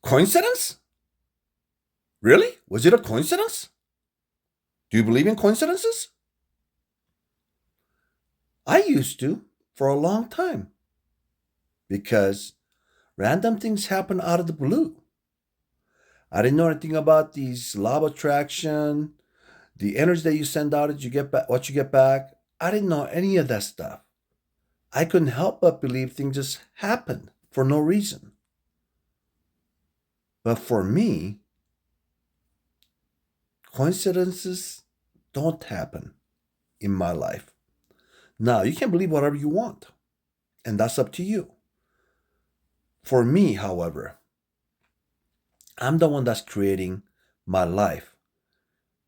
Coincidence? Really? Was it a coincidence? Do you believe in coincidences? I used to for a long time because random things happen out of the blue. I didn't know anything about these law of attraction, the energy that you send out, that you get back, what you get back. I didn't know any of that stuff. I couldn't help but believe things just happened for no reason. But for me, coincidences don't happen in my life. Now, you can believe whatever you want, and that's up to you. For me, however, I'm the one that's creating my life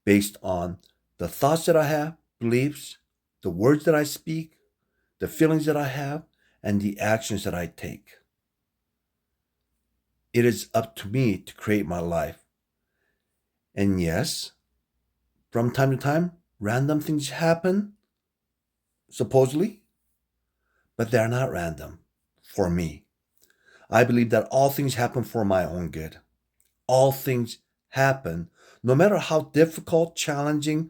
based on the thoughts that I have, beliefs, the words that I speak, the feelings that I have, and the actions that I take. It is up to me to create my life. And yes, from time to time, random things happen, supposedly, but they're not random for me. I believe that all things happen for my own good. All things happen, no matter how difficult, challenging,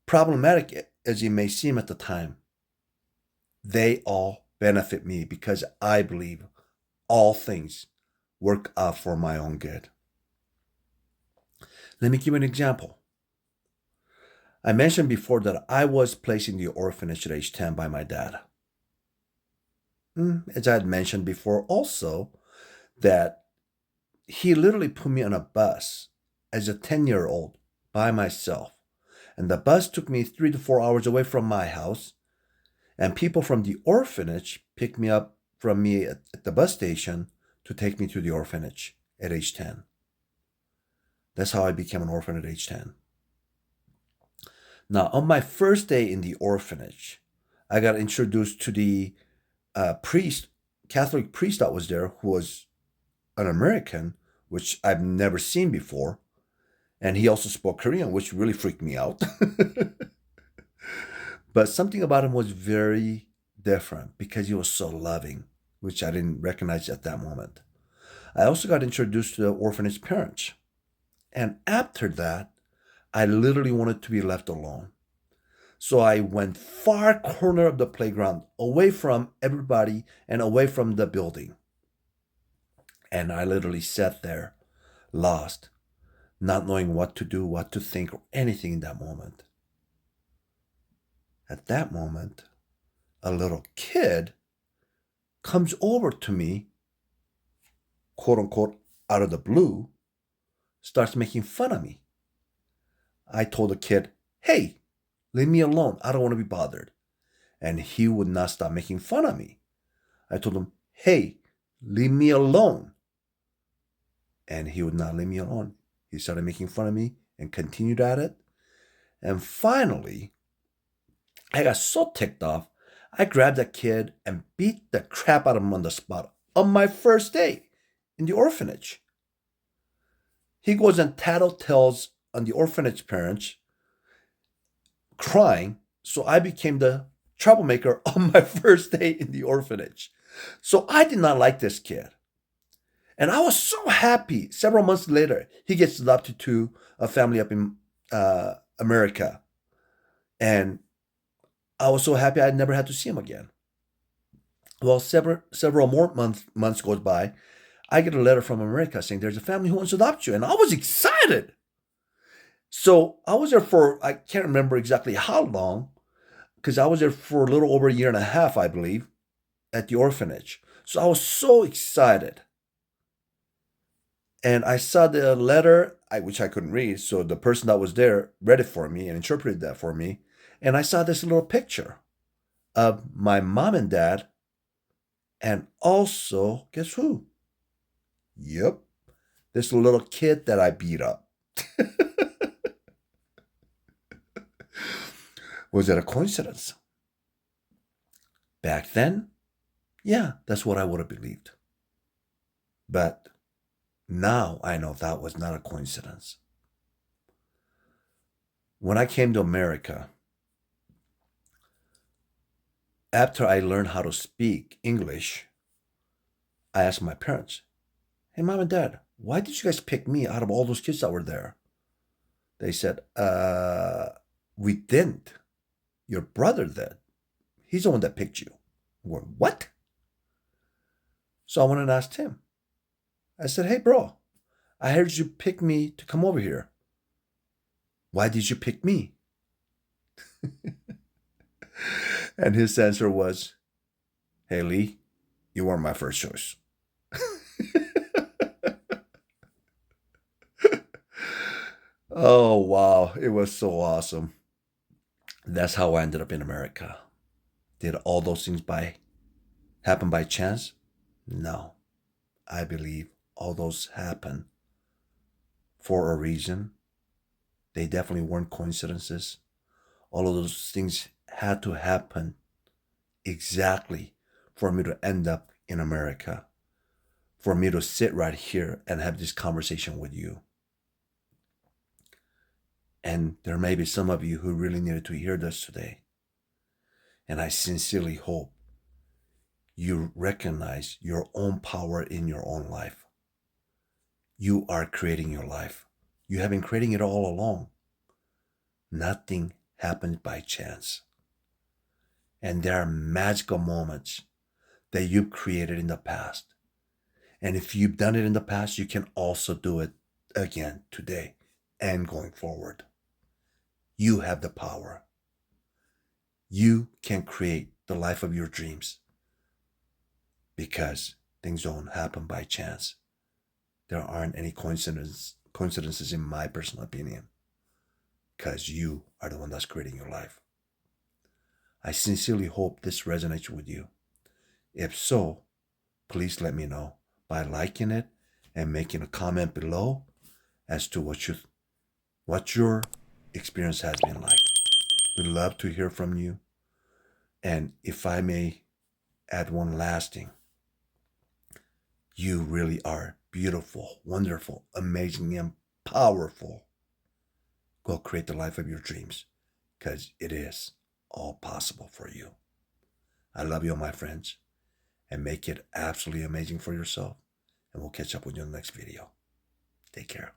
problematic as it may seem at the time. They all benefit me because I believe all things work out for my own good. Let me give you an example. I mentioned before that I was placed in the orphanage at age 10 by my dad. As I had mentioned before, also, that he literally put me on a bus as a 10-year-old by myself. And the bus took me 3 to 4 hours away from my house. And people from the orphanage picked me up from me at the bus station to take me to the orphanage at age 10. That's how I became an orphan at age 10. Now, on my first day in the orphanage, I got introduced to the priest, Catholic priest that was there, who was an American, which I've never seen before. And he also spoke Korean, which really freaked me out. But something about him was very different because he was so loving, which I didn't recognize at that moment. I also got introduced to the orphanage parents. And after that, I literally wanted to be left alone. So I went far corner of the playground, away from everybody and away from the building. And I literally sat there, lost, not knowing what to do, what to think, or anything in that moment. At that moment, a little kid comes over to me, quote unquote, out of the blue, starts making fun of me. I told the kid, hey, leave me alone. I don't want to be bothered. And he would not stop making fun of me. I told him, hey, leave me alone. And he would not leave me alone. He started making fun of me and continued at it. And finally, I got so ticked off, I grabbed that kid and beat the crap out of him on the spot on my first day in the orphanage. He goes and tattletales on the orphanage parents, crying. So I became the troublemaker on my first day in the orphanage. So I did not like this kid. And I was so happy. Several months later, he gets adopted to a family up in America. And I was so happy I never had to see him again. Well, several more months goes by. I get a letter from America saying there's a family who wants to adopt you. And I was excited. So I was there for, I can't remember exactly how long, because I was there for a little over a year and a half, I believe, at the orphanage. So I was so excited. And I saw the letter, which I couldn't read. So the person that was there read it for me and interpreted that for me. And I saw this little picture of my mom and dad. And also, guess who? Yep, this little kid that I beat up. Was it a coincidence? Back then, yeah, that's what I would have believed. But now I know that was not a coincidence. When I came to America, after I learned how to speak English, I asked my parents, hey, mom and dad, why did you guys pick me out of all those kids that were there? They said, we didn't. Your brother did. He's the one that picked you. Well, what? So I went and asked him. I said, hey, bro, I heard you pick me to come over here. Why did you pick me? And his answer was, hey, Lee, you weren't my first choice. Oh, wow. It was so awesome. That's how I ended up in America. Did all those things happen by chance? No. I believe all those happen for a reason. They definitely weren't coincidences. All of those things had to happen exactly for me to end up in America, for me to sit right here and have this conversation with you. And there may be some of you who really needed to hear this today. And I sincerely hope you recognize your own power in your own life. You are creating your life. You have been creating it all along. Nothing happens by chance. And there are magical moments that you've created in the past. And if you've done it in the past, you can also do it again today and going forward. You have the power. You can create the life of your dreams because things don't happen by chance. There aren't any coincidences in my personal opinion, because you are the one that's creating your life. I sincerely hope this resonates with you. If so, please let me know by liking it and making a comment below as to what your experience has been like. We'd love to hear from you. And if I may add one last thing, you really are beautiful, wonderful, amazing, and powerful. Go create the life of your dreams, because it is all possible for you. I love you, my friends, and make it absolutely amazing for yourself. And we'll catch up with you in the next video. Take care.